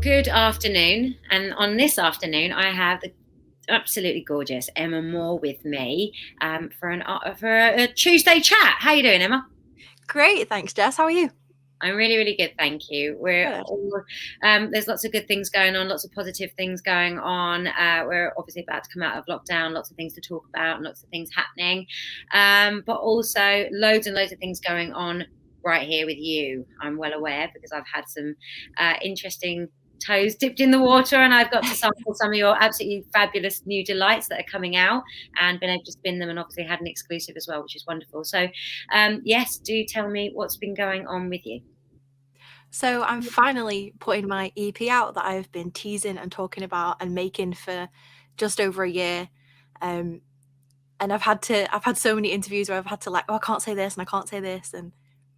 good afternoon. And on this afternoon, I have the absolutely gorgeous Emma Moore with me for a Tuesday chat. How you doing, Emma? Great, thanks, Jess. How are you? I'm really, really good, thank you. Good. There's lots of good things going on, lots of positive things going on. We're obviously about to come out of lockdown, lots of things to talk about, and lots of things happening, but also loads and loads of things going on right here with you. I'm well aware because I've had some interesting toes dipped in the water, and I've got to sample some of your absolutely fabulous new delights that are coming out, and been able to spin them, and obviously had an exclusive as well, which is wonderful. So yes, do tell me what's been going on with you. So I'm finally putting my EP out that I've been teasing and talking about and making for just over a year. And I've had so many interviews where I've had to I can't say this and I can't say this. And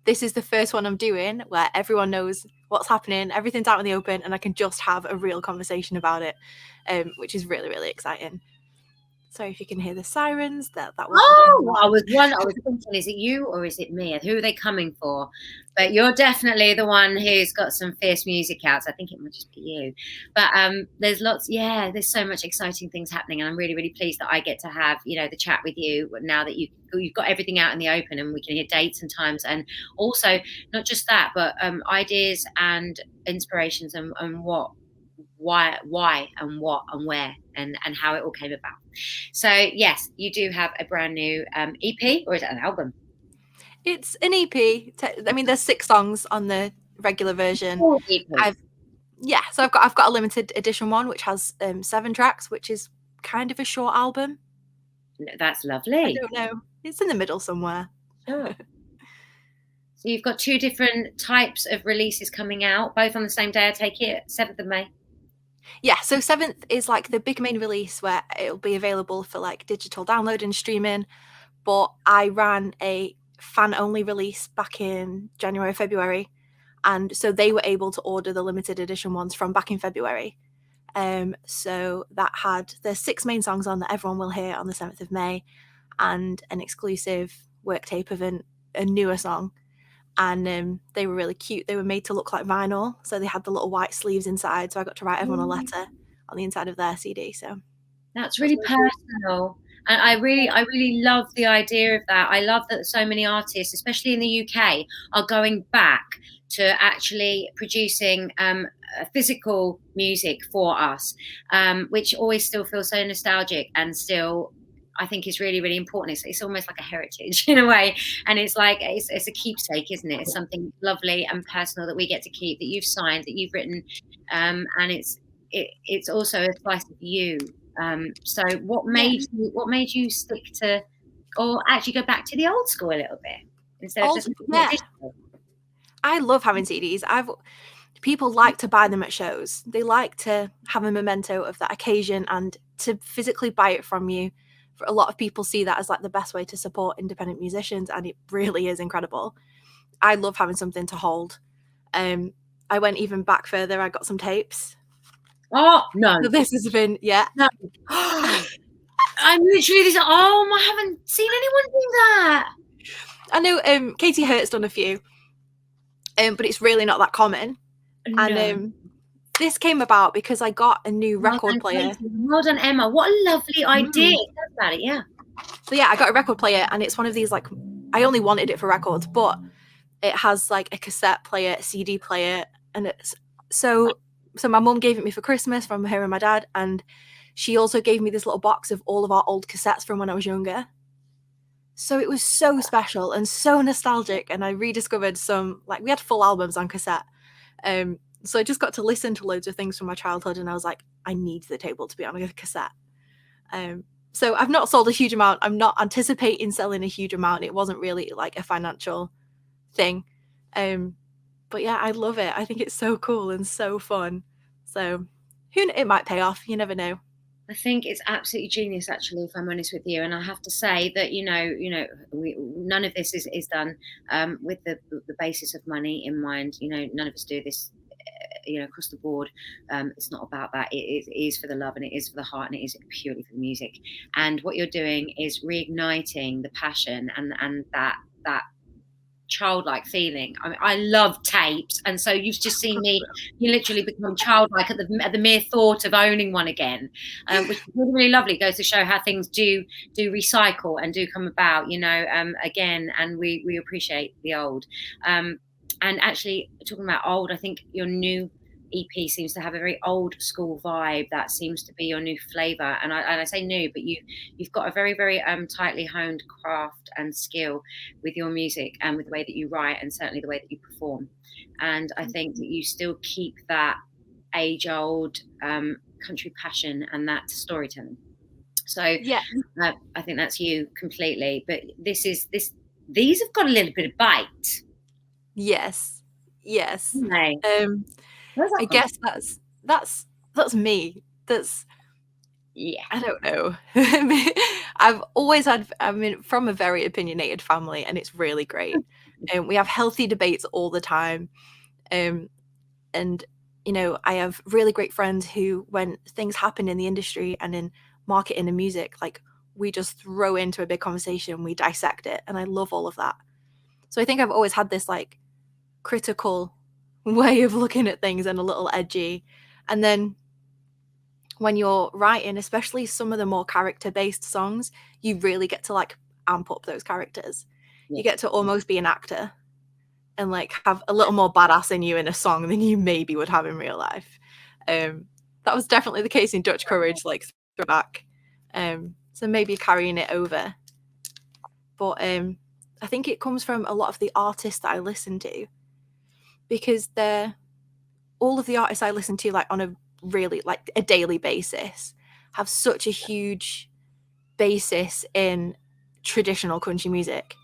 this is the first one I'm doing where everyone knows what's happening, everything's out in the open, and I can just have a real conversation about it, which is really, really exciting. Sorry if you can hear the sirens. That will happen. I was thinking, is it you or is it me? Who are they coming for? But you're definitely the one who's got some fierce music out. So I think it might just be you. But there's there's so much exciting things happening, and I'm really, really pleased that I get to have the chat with you now that you've got everything out in the open, and we can hear dates and times, and also not just that, but ideas and inspirations and why and what and where and how it all came about. So yes, you do have a brand new EP, or is it an album? It's an EP. I mean, there's 6 songs on the regular version. EP. So I've got a limited edition one which has 7 tracks, which is kind of a short album. That's I lovely. don't know. It's in the middle somewhere. Sure. So you've got 2 different types of releases coming out, both on the same day, I take it, 7th of May. Yeah, so 7th is like the big main release where it'll be available for like digital download and streaming. But I ran a fan-only release back in January, February. And so they were able to order the limited edition ones from back in February. So that had the 6 main songs on that everyone will hear on the 7th of May, and an exclusive work tape of a newer song. And they were really cute. They were made to look like vinyl, so they had the little white sleeves inside. So I got to write everyone a letter on the inside of their CD. So that's really personal. And I really love the idea of that. I love that so many artists, especially in the UK, are going back to actually producing physical music for us, which always still feels so nostalgic and still, I think, is really, really important. It's almost like a heritage in a way, and it's like it's a keepsake, isn't it? It's something lovely and personal that we get to keep, that you've signed, that you've written, and it's also a slice of you. So what made you stick to, or actually go back to the old school a little bit instead of just digital? I love having CDs. People like to buy them at shows. They like to have a memento of that occasion and to physically buy it from you. A lot of people see that as like the best way to support independent musicians, and it really is incredible. I love having something to hold. I went even back further. I got some tapes. Oh no! So this has been No. I'm literally this. Oh, I haven't seen anyone do that. I know Katie Hurt's done a few, but it's really not that common. No. And this came about because I got a new record player. Well done, Emma. What a lovely idea. Tell about it, yeah. So yeah, I got a record player, and it's one of these, like, I only wanted it for records, but it has like a cassette player, a CD player, and it's so my mum gave it me for Christmas from her and my dad, and she also gave me this little box of all of our old cassettes from when I was younger. So it was so special and so nostalgic, and I rediscovered some, like, we had full albums on cassette. So I just got to listen to loads of things from my childhood, and I was like, I need the table to be on a cassette. So I've not sold a huge amount. I'm not anticipating selling a huge amount. It wasn't really like a financial thing. But yeah, I love it. I think it's so cool and so fun. So it might pay off. You never know. I think it's absolutely genius, actually, if I'm honest with you. And I have to say that, none of this is done with the basis of money in mind. None of us do this, across the board. It's not about that. It is for the love, and it is for the heart, and it is purely for the music. And what you're doing is reigniting the passion and that childlike feeling. I mean, I love tapes, and so you've just seen me. You literally become childlike at the mere thought of owning one again, which is really, really lovely. It goes to show how things do recycle and do come about, again. And we appreciate the old. And actually, talking about old, I think your new EP seems to have a very old school vibe. That seems to be your new flavor. And I say new, but you've got a very, very tightly honed craft and skill with your music and with the way that you write, and certainly the way that you perform. And I think that you still keep that age old country passion and that storytelling. So Yeah. I think that's you completely. But these have got a little bit of bite. Yes. Right. I guess that's me. Yeah. I don't know. I mean, from a very opinionated family, and it's really great. We have healthy debates all the time. And, I have really great friends who, when things happen in the industry and in marketing and music, like, we just throw into a big conversation, we dissect it, and I love all of that. So I think I've always had this, like, critical way of looking at things and a little edgy. And then when you're writing, especially some of the more character-based songs, you really get to, like, amp up those characters. You get to almost be an actor and, like, have a little more badass in you in a song than you maybe would have in real life. That was definitely the case in Dutch Courage, like, throwback. So maybe carrying it over. But I think it comes from a lot of the artists that I listen to, because all of the artists I listen to, like, on a really, like, a daily basis, have such a huge basis in traditional country music,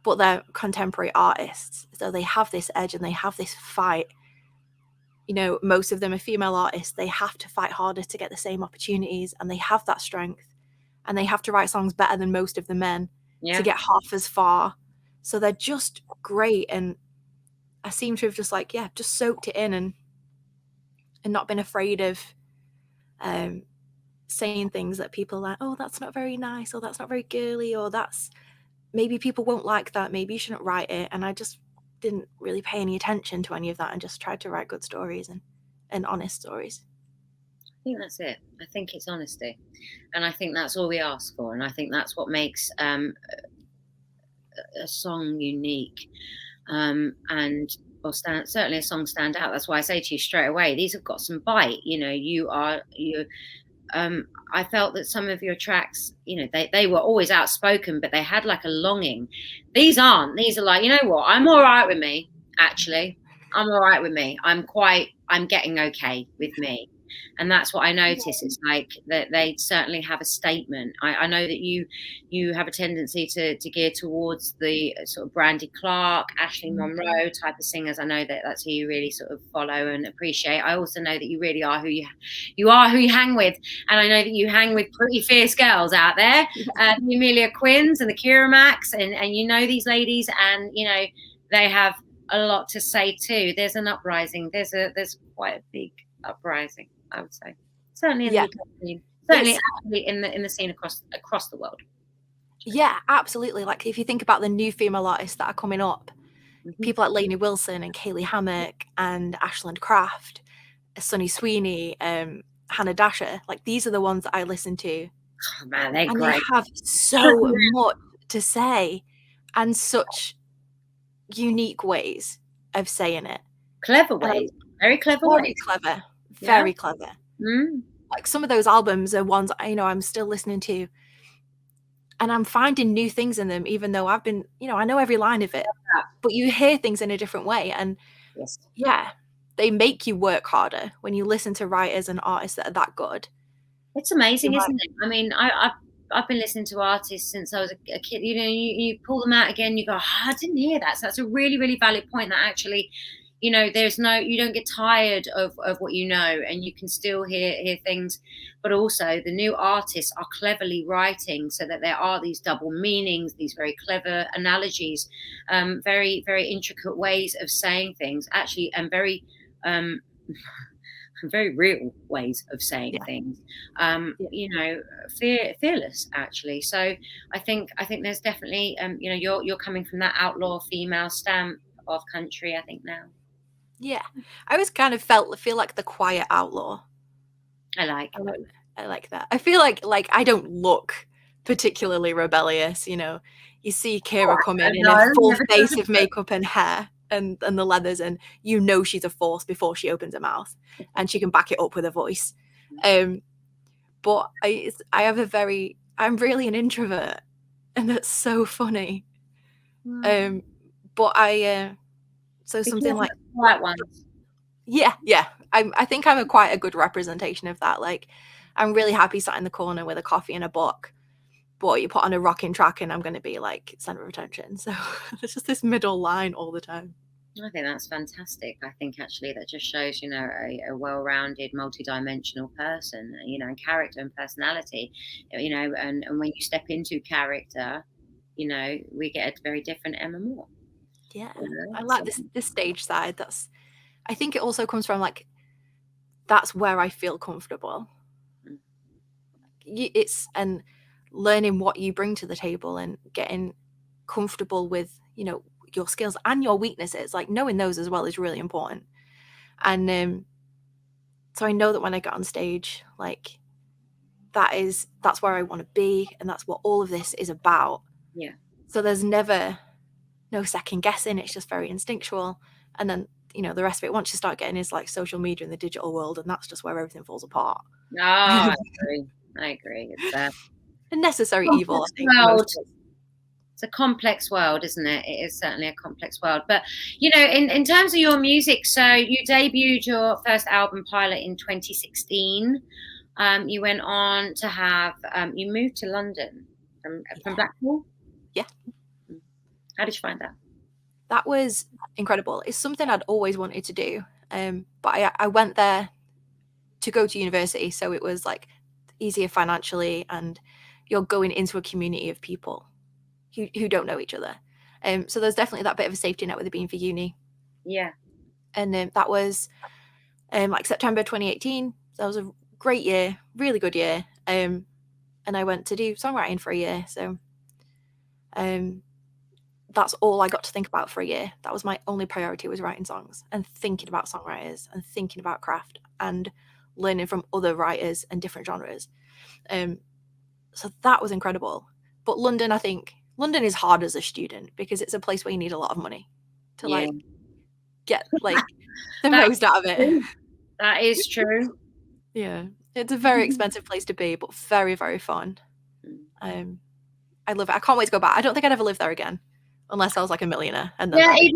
but they're contemporary artists, so they have this edge and they have this fight. Most of them are female artists. They have to fight harder to get the same opportunities, and they have that strength, and they have to write songs better than most of the men to get half as far. So they're just great, and I seem to have just, like, just soaked it in and not been afraid of saying things that people are like, oh, that's not very nice, or that's not very girly, or that's, maybe people won't like that, maybe you shouldn't write it. And I just didn't really pay any attention to any of that and just tried to write good stories and honest stories. I think that's it. I think it's honesty, and I think that's all we ask for, and I think that's what makes a song unique, and certainly a song stand out. That's why I say to you straight away, these have got some bite. I felt that some of your tracks, they were always outspoken, but they had, like, a longing. These aren't. These are like, you know what? I'm all right with me, actually. I'm all right with me. I'm getting okay with me. And that's what I notice. It's like that they certainly have a statement. I know that you have a tendency to gear towards the sort of Brandy Clark, Ashley Monroe type of singers. I know that that's who you really sort of follow and appreciate. I also know that you really are who you hang with, and I know that you hang with pretty fierce girls out there, the Amelia Quinns and the Kira Max, and these ladies, and they have a lot to say too. There's an uprising. There's quite a big uprising, I would say. Certainly in the UK scene. Certainly actually in the scene across the world. Yeah, absolutely. Like, if you think about the new female artists that are coming up, people like Lainey Wilson and Kaylee Hammock and Ashland Craft, Sunny Sweeney, Hannah Dasher, like, these are the ones that I listen to. Oh, man, they're and great. They have so much to say and such unique ways of saying it. Clever ways. Very clever ways. Very clever. Like, some of those albums are ones I'm still listening to, and I'm finding new things in them, even though I've been, I know every line of it, but you hear things in a different way. And they make you work harder when you listen to writers and artists that are that good. It's amazing, isn't it? I mean, I've been listening to artists since I was a kid. You pull them out again, you go, I didn't hear that. So that's a really, really valid point, that actually, you don't get tired of what you know, and you can still hear things. But also the new artists are cleverly writing so that there are these double meanings, these very clever analogies, very, very intricate ways of saying things, actually, and very very real ways of saying Yeah. things. Yeah. You know, fearless actually. So I think there's definitely you know, you're coming from that outlaw female stamp of country, I think now. Yeah. I always kind of feel like the quiet outlaw. I like. I like that. I feel like I don't look particularly rebellious, you know. You see Kira come in a No, full never face judge of makeup and hair and the leathers, and you know she's a force before she opens her mouth, and she can back it up with her voice. Um, but I'm really an introvert, and that's so funny. Mm. But so Be something careful like of the quiet ones. yeah. I think I'm quite a good representation of that. Like, I'm really happy sat in the corner with a coffee and a book. But you put on a rocking track and I'm going to be like center of attention. So it's just this middle line all the time. I think that's fantastic. I think actually that just shows, you know, a well-rounded, multi-dimensional person, you know, and character and personality, you know, and when you step into character, you know, we get a very different Emma Moore. Yeah, You know? I like So, this stage side. I think it also comes from like that's where I feel comfortable. mm, It's and learning what you bring to the table and getting comfortable with your skills and your weaknesses. Like knowing those as well is really important. And so I know that when I get on stage, like that's where I want to be, and that's what all of this is about. yeah. So there's never no second guessing. It's just very instinctual. And then the rest of it, once you start getting is like social media and the digital world, and that's just where everything falls apart. Oh, I agree. I agree. It's a A necessary evil, I complex think, for most world. of us. It's a complex world, isn't it? It is certainly a complex world. But you know, in terms of your music, so you debuted your first album Pilot in 2016. You went on to have you moved to London from Yeah. Blackpool. Yeah. How did you find that? That was incredible. It's something I'd always wanted to do. But I went there to go to university, so it was like easier financially, and you're going into a community of people who don't know each other. So there's definitely that bit of a safety net with it being for uni. Yeah. And that was like September 2018. So that was a great year, really good year. And I went to do songwriting for a year. So that's all I got to think about for a year. That was my only priority, was writing songs and thinking about songwriters and thinking about craft and learning from other writers and different genres. So that was incredible. But London, I think London is hard as a student because it's a place where you need a lot of money to Yeah. like get like the That most out of it. that is true. Yeah, it's a very expensive place to be, but very, very fun. Mm. I love it. I can't wait to go back. I don't think I'd ever live there again, unless I was like a millionaire, and then Yeah, that'd be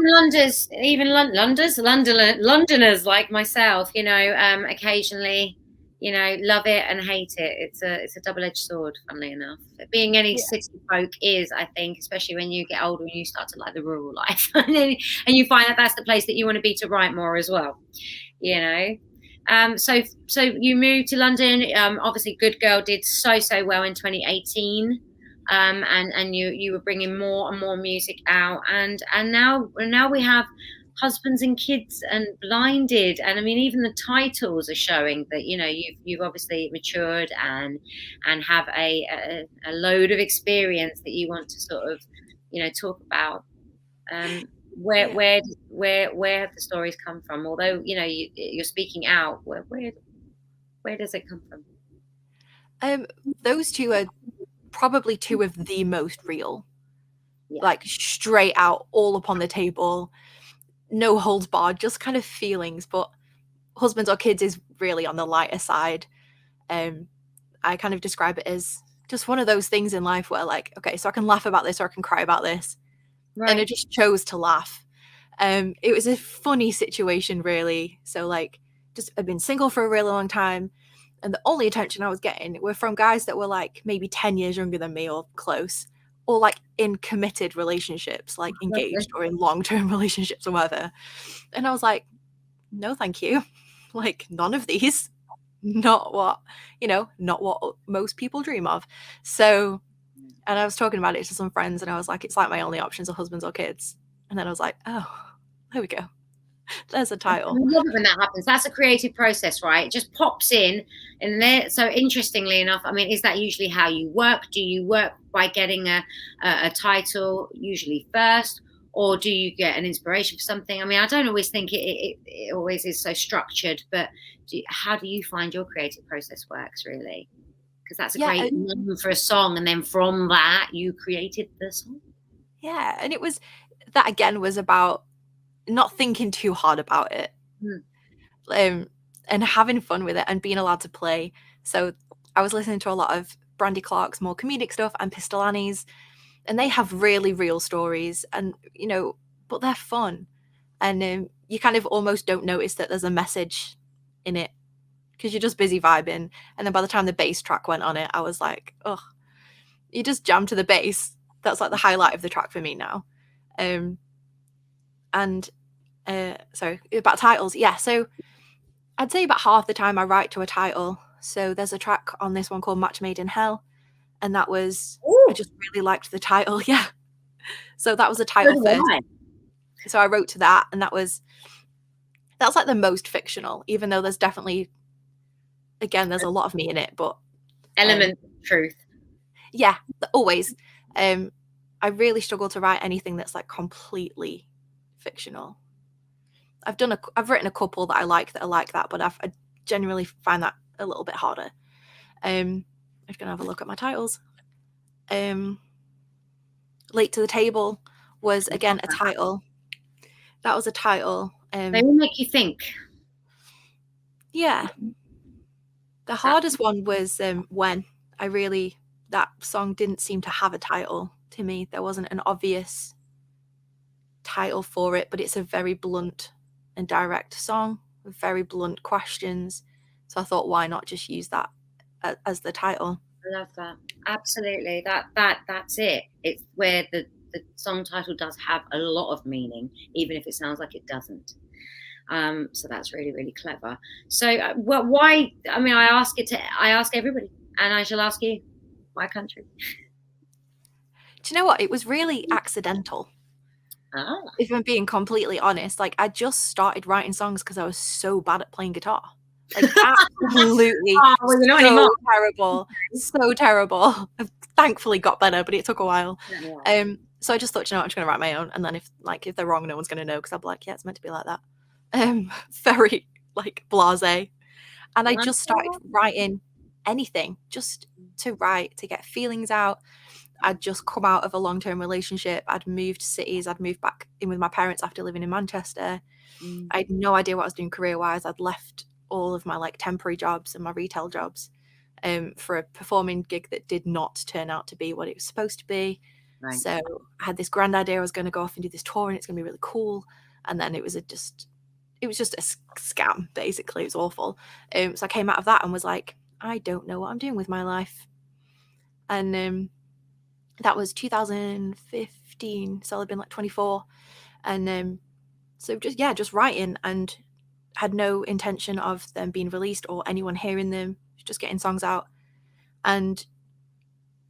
Londoners like myself, you know, occasionally, you know, love it and hate it. It's a double-edged sword, funnily enough. Being any yeah, city folk is, I think, especially when you get older and you start to like the rural life, and you find that that's the place that you want to be to write more as well, you know. So you moved to London. Obviously, Good Girl did so well in 2018. And you were bringing more and more music out, and now we have Husbands and Kids and Blinded, and I mean even the titles are showing that, you know, you've obviously matured and have a load of experience that you want to sort of, you know, talk about. Where yeah. where have the stories come from? Although, you know, you're speaking out, where does it come from? Those two are probably two of the most real, Yeah. like straight out, all upon the table, no holds barred, just kind of feelings. But Husbands or Kids is really on the lighter side. I kind of describe it as just one of those things in life where, like, okay, so I can laugh about this or I can cry about this. And I Right. just chose to laugh. It was a funny situation, really. So, like, just I'd been single for a really long time, and the only attention I was getting were from guys that were like maybe 10 years younger than me or close, or like in committed relationships, like engaged or in long-term relationships or whatever. And I was like, no, thank you. Like, none of these. Not what most people dream of. So, and I was talking about it to some friends, and I was like, it's like my only options are husbands or kids. And then I was like, oh, there we go. There's a I title. love it when that happens. That's a creative process, right? It just pops in, and there. So interestingly enough, I mean, is that usually how you work? Do you work by getting a title usually first, or do you get an inspiration for something? I mean, I don't always think it always is so structured, but how do you find your creative process works, really? Because that's a Yeah, great name for a song, and then from that you created the song. yeah, and it was that again was about not thinking too hard about it, and having fun with it and being allowed to play. So I was listening to a lot of Brandy Clark's more comedic stuff and Pistol Annie's, and they have really real stories, and but they're fun, and you kind of almost don't notice that there's a message in it because you're just busy vibing. And then by the time the bass track went on it, I was like, oh, you just jam to the bass. That's like the highlight of the track for me now. And sorry, about titles. Yeah, so I'd say about half the time I write to a title. So there's a track on this one called Match Made in Hell, and that was Ooh, I just really liked the title. Yeah, so that was the so title do first. I. So I wrote to that, and that's like the most fictional, even though there's definitely, again, there's a lot of me in it, but Element of truth. yeah, always. I really struggle to write anything that's like completely fictional. I've written a couple that are like that, but I genuinely find that a little bit harder. I'm just gonna have a look at my titles. Late to the Table was again a title. That was a title. They will make you think. Yeah. The hardest one was When. That song didn't seem to have a title to me. There wasn't an obvious title for it, but it's a very blunt and direct song with very blunt questions. So I thought, why not just use that as the title? I love that. Absolutely. That's it. It's where the song title does have a lot of meaning, even if it sounds like it doesn't. So that's really, really clever. So, why? I mean, I ask everybody, and I shall ask you, why country? Do you know what? It was really accidental. Ah, If I'm being completely honest, like I just started writing songs because I was so bad at playing guitar. Like absolutely oh, well, you're not so anymore. terrible. So terrible. I've thankfully got better, but it took a while. So I just thought, you know what, I'm just gonna write my own, and then if they're wrong, no one's gonna know because I'll be like, yeah, it's meant to be like that. Very like blasé. And I just started writing anything just to write, to get feelings out. I'd just come out of a long-term relationship. I'd moved cities. I'd moved back in with my parents after living in Manchester. I had no idea what I was doing career-wise. I'd left all of my like temporary jobs and my retail jobs for a performing gig that did not turn out to be what it was supposed to be. Right. So I had this grand idea I was going to go off and do this tour and it's going to be really cool. And then it was just a scam, basically. It was awful. So I came out of that and was like, I don't know what I'm doing with my life. And that was 2015, so I'd been like 24. And so just writing, and had no intention of them being released or anyone hearing them, just getting songs out. And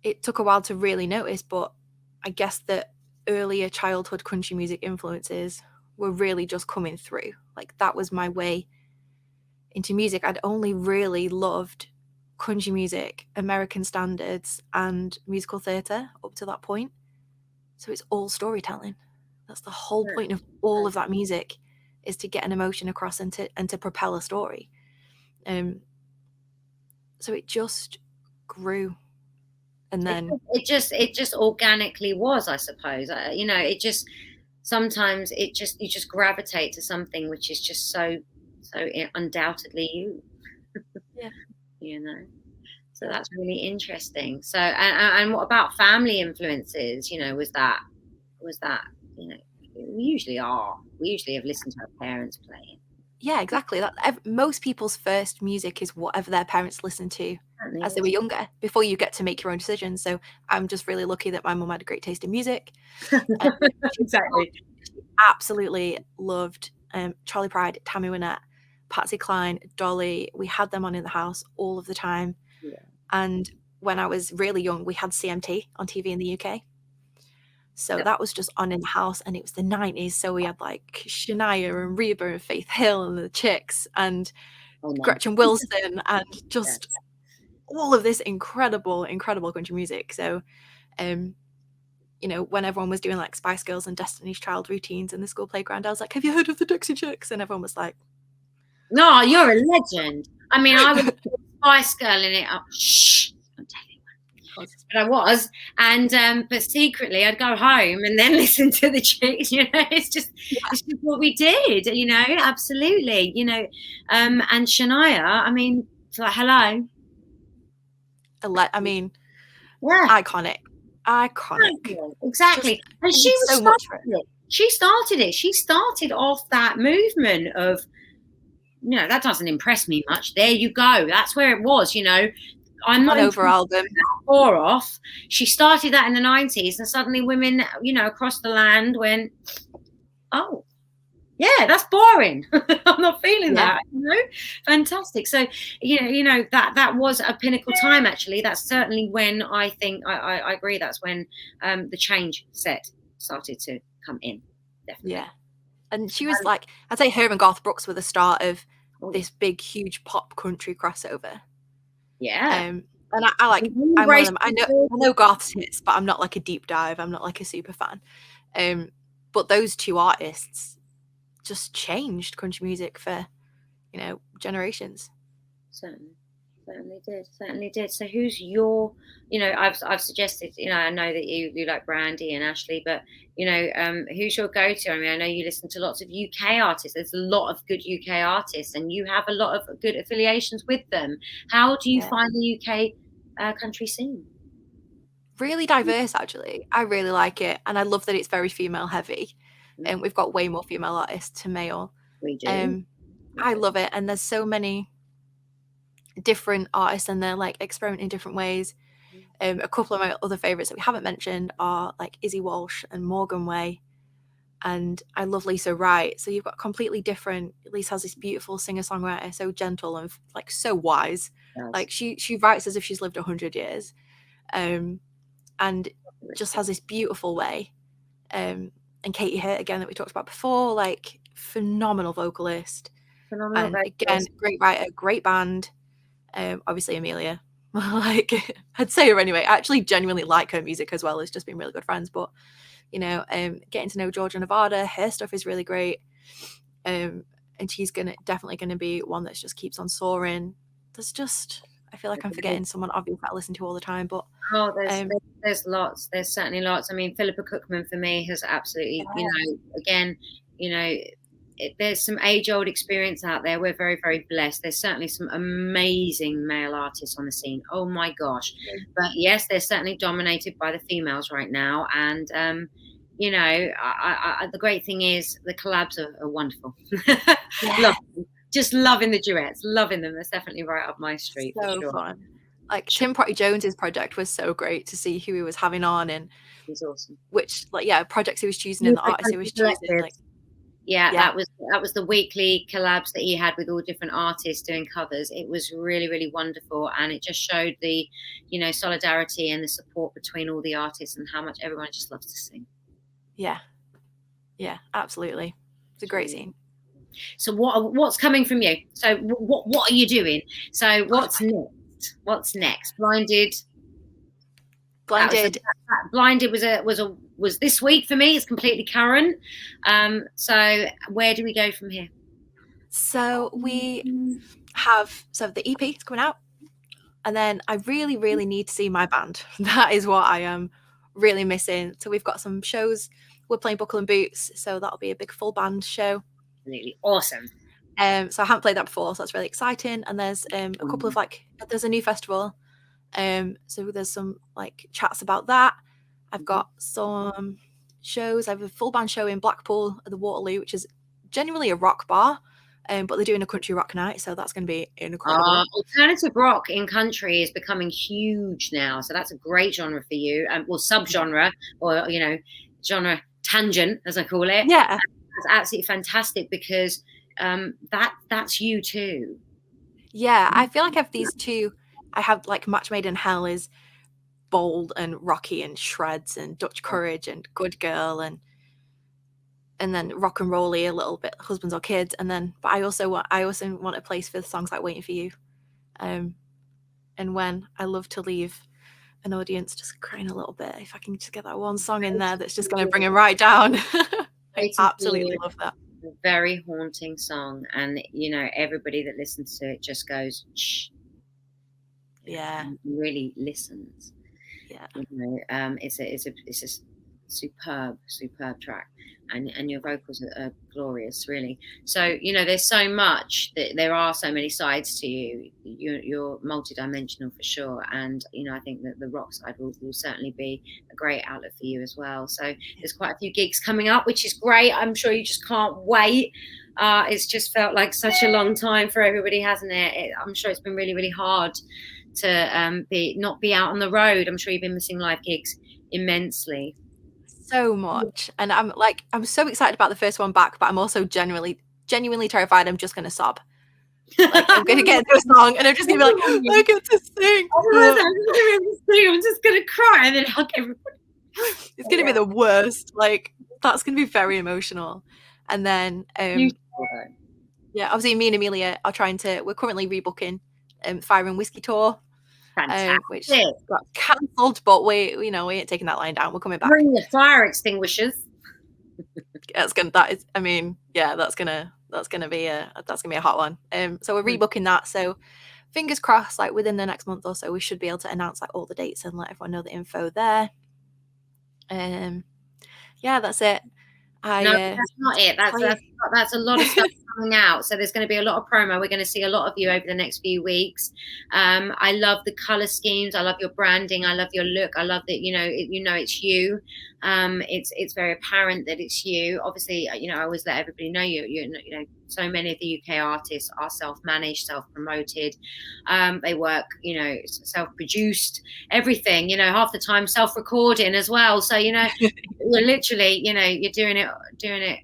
it took a while to really notice, but I guess that earlier childhood country music influences were really just coming through. Like that was my way into music. I'd only really loved country music, American standards, and musical theatre up to that point. So it's all storytelling. That's the whole point of all of that music, is to get an emotion across and to propel a story. So it just grew, and then it just organically was, I suppose. It just sometimes you just gravitate to something which is just so undoubtedly you. Yeah. So that's really interesting. So and what about family influences? Was that we usually have listened to our parents playing. Yeah, exactly. Most people's first music is whatever their parents listened to as they were younger, before you get to make your own decisions. So I'm just really lucky that my mum had a great taste in music. Exactly. She absolutely loved Charlie Pride, Tammy Wynette, Patsy Cline, Dolly. We had them on in the house all of the time. Yeah. And when I was really young, we had CMT on TV in the UK. So that was just on in the house, and it was the 90s. So we had like Shania and Reba and Faith Hill and the Chicks and Gretchen Wilson and just all of this incredible country music. So, you know, when everyone was doing like Spice Girls and Destiny's Child routines in the school playground, I was like, "Have you heard of the Dixie Chicks?" And everyone was like, "No, you're a legend." I mean, I was Spice Girl in it. Oh, shh, don't tell anyone. But I was, and but secretly I'd go home and then listen to the Chicks. You know, it's just what we did. You know, absolutely. You know, and Shania. I mean, it's like, hello. I mean, iconic. Exactly. Just, and she was so much for it. She started it. She started off that movement of, you know, that doesn't impress me much. There you go. That's where it was, you know. I'm not over album. Or off. She started that in the 90s, and suddenly women, you know, across the land went, oh, yeah, that's boring. I'm not feeling that, you know. Fantastic. So, you know that was a pinnacle time. Actually, that's certainly when I think I agree. That's when the change set started to come in. Definitely. Yeah, and she was like, I'd say her and Garth Brooks were the start of this big, huge pop country crossover. Yeah. And I like, I'm one of them. I know Garth's hits, but I'm not like a deep dive. I'm not like a super fan. But those two artists just changed country music for, you know, generations. Certainly did. So who's your, you know, I've suggested, you know, I know that you like Brandy and Ashley, but you know, who's your go-to? I mean, I know you listen to lots of UK artists. There's a lot of good UK artists, and you have a lot of good affiliations with them. How do you find the UK country scene? Really diverse, actually. I really like it, and I love that it's very female heavy. And we've got way more female artists to male. We do. I love it, and there's so many different artists, and they're like experimenting in different ways. A couple of my other favorites that we haven't mentioned are like Izzy Walsh and Morgan Way, and I love Lisa Wright. So you've got completely different. Lisa has this beautiful singer-songwriter, so gentle and like so wise. Yes. Like she writes as if she's lived 100 years, and just has this beautiful way. And Katie Hitt, again, that we talked about before, like phenomenal vocalist. And again, great writer, great band. Obviously Amelia. Like, I'd say her anyway. I actually genuinely like her music as well as just being really good friends. But, you know, getting to know Georgia Nevada, her stuff is really great. And she's definitely gonna be one that just keeps on soaring. There's just, I feel like I'm forgetting someone obvious that I listen to all the time, but there's lots. There's certainly lots. I mean, Philippa Cookman for me has absolutely, you know, again, you know, there's some age-old experience out there. We're very, very blessed. There's certainly some amazing male artists on the scene. Oh my gosh! But yes, they're certainly dominated by the females right now. And you know, the great thing is the collabs are wonderful. Just loving the duets, loving them. That's definitely right up my street. So fun. Like Tim Potty Jones's project was so great to see who he was having on, and it was awesome. Which, like, projects he was choosing and the artists he was choosing. Like, that was the weekly collabs that he had with all different artists doing covers. It was really, really wonderful, and it just showed the, you know, solidarity and the support between all the artists and how much everyone just loves to sing. Yeah, absolutely. It's a great scene. So what's coming from you? So what are you doing? So what's next? What's next? Blinded was this week for me. It's completely current. So where do we go from here? So we have the EP is coming out, and then I really, really need to see my band. That is what I am really missing. So we've got some shows. We're playing Buckle and Boots, so that'll be a big full band show. Really awesome. So I haven't played that before, so that's really exciting. And there's a couple of there's a new festival. So there's some like chats about that. I've got some shows. I have a full band show in Blackpool at the Waterloo, which is genuinely a rock bar. But they're doing a country rock night, so that's going to be incredible. Alternative rock in country is becoming huge now, so that's a great genre for you. Well, subgenre, or you know, genre tangent, as I call it. Yeah, it's absolutely fantastic because that's you too. Yeah, I feel like I have these two. I have like Match Made in Hell is bold and rocky and shreds and Dutch Courage and Good Girl and then rock and rolly a little bit, Husbands or Kids, and then but I also want a place for songs like Waiting for You, and When. I love to leave an audience just crying a little bit if I can just get that one song in there that's just going to bring them right down. I absolutely love that. A very haunting song, and everybody that listens to it just goes shh. And really listens. It's a superb track, and your vocals are glorious, really. So there's so much there are so many sides to you. You're multidimensional for sure, and I think that the rock side will certainly be a great outlet for you as well. So there's quite a few gigs coming up, which is great. I'm sure you just can't wait. It's just felt like such a long time for everybody, hasn't it? I'm sure it's been really, really hard to not be out on the road. I'm sure you've been missing live gigs immensely. So much. And I'm so excited about the first one back, but I'm also genuinely terrified I'm just gonna sob. Like I'm gonna get into a song and I'm just gonna be like, I get to sing. I'm just gonna cry and then hug everybody. It's gonna be the worst. Like that's gonna be very emotional. And then obviously me and Amelia are we're currently rebooking Fire and Whiskey Tour. Which got cancelled, but we ain't taking that line down. We're coming back. Bring the fire extinguishers. That's gonna be a hot one. So we're rebooking that. So fingers crossed, like within the next month or so, we should be able to announce like all the dates and let everyone know the info there. That's it. No, that's not it. That's a lot of stuff coming out. So there's going to be a lot of promo. We're going to see a lot of you over the next few weeks. I love the color schemes. I love your branding. I love your look. I love that it's you. It's very apparent that it's you. Obviously, I always let everybody know you. So many of the UK artists are self-managed, self-promoted. They work, self-produced, everything. Half the time self-recording as well. So you're literally, you're doing it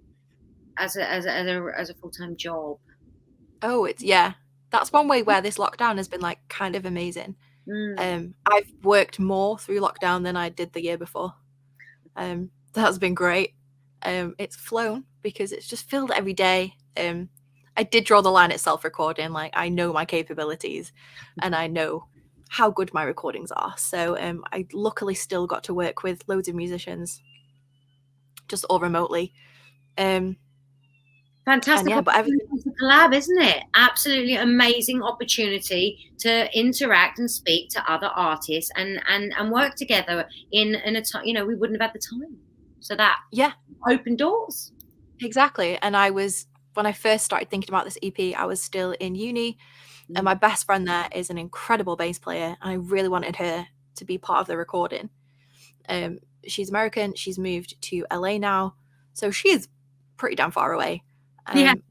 as a full-time job. Oh, that's one way where this lockdown has been like kind of amazing. I've worked more through lockdown than I did the year before. That's been great. It's flown because it's just filled every day. I did draw the line at self-recording. Like I know my capabilities and I know how good my recordings are. So I luckily still got to work with loads of musicians just all remotely. Fantastic opportunity to collab, isn't it? Absolutely amazing opportunity to interact and speak to other artists and work together in a time, we wouldn't have had the time. So that opened doors. Exactly. And when I first started thinking about this EP, I was still in uni, and my best friend there is an incredible bass player. And I really wanted her to be part of the recording. She's American. She's moved to LA now. So she is pretty damn far away.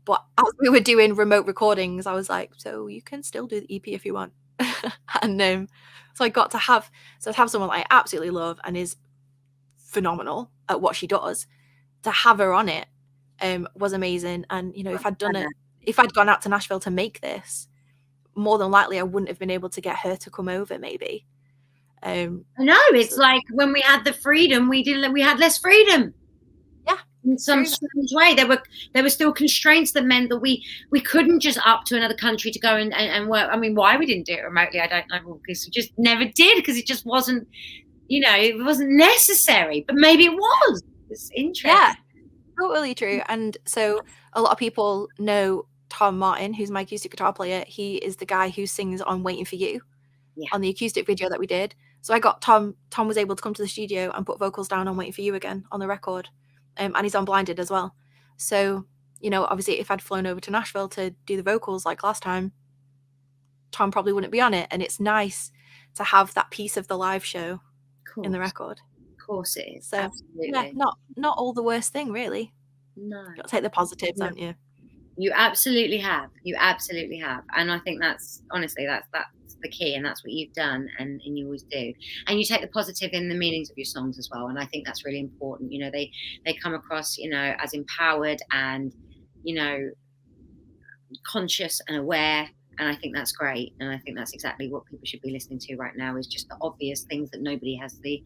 But as we were doing remote recordings, I was like, so you can still do the EP if you want. And so I got to have someone I absolutely love and is phenomenal at what she does. To have her on it was amazing. And if I'd gone out to Nashville to make this, more than likely I wouldn't have been able to get her to come over, maybe. I know, it's like when we had the freedom, we had less freedom. In some strange way, there were still constraints that meant that we couldn't just up to another country to go and work. I mean, why we didn't do it remotely, I don't know, because we just never did, because it just wasn't, it wasn't necessary. But maybe it was. It's interesting. Yeah, totally true. And so a lot of people know Tom Martin, who's my acoustic guitar player. He is the guy who sings on Waiting for You on the acoustic video that we did. So I got Tom was able to come to the studio and put vocals down on Waiting for You again on the record. And he's on Blinded as well. So, obviously if I'd flown over to Nashville to do the vocals like last time, Tom probably wouldn't be on it. And it's nice to have that piece of the live show in the record. Of course it is. So, absolutely. Not all the worst thing, really. No. You've got to take the positives, haven't you? You absolutely have. And I think that's the key, and that's what you've done, and you always do. And you take the positive in the meanings of your songs as well, and I think that's really important. They come across, as empowered and, conscious and aware And I think that's great. And I think that's exactly what people should be listening to right now, is just the obvious things that nobody has the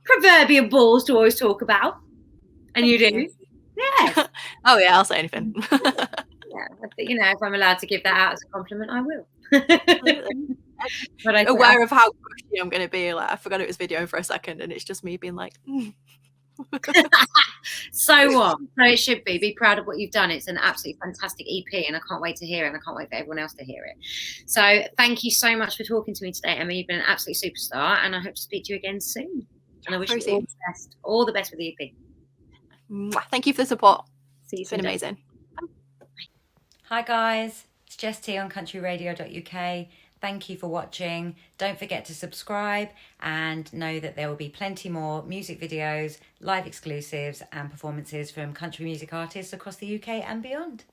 proverbial balls to always talk about. And you do. Yes. Oh yeah, I'll say anything. Yeah, but, you know, if I'm allowed to give that out as a compliment, I will. But Aware of how pushy I'm going to be. Like, I forgot it was video for a second, and it's just me being like, So what? So it should be. Be proud of what you've done. It's an absolutely fantastic EP, and I can't wait to hear it, and I can't wait for everyone else to hear it. So thank you so much for talking to me today, Emma. You've been an absolute superstar, and I hope to speak to you again soon. And I wish you all the best. All the best with the EP. Thank you for the support. See you soon. It's been amazing. Hi guys, it's Jess T on countryradio.uk. Thank you for watching. Don't forget to subscribe, and know that there will be plenty more music videos, live exclusives and performances from country music artists across the UK and beyond.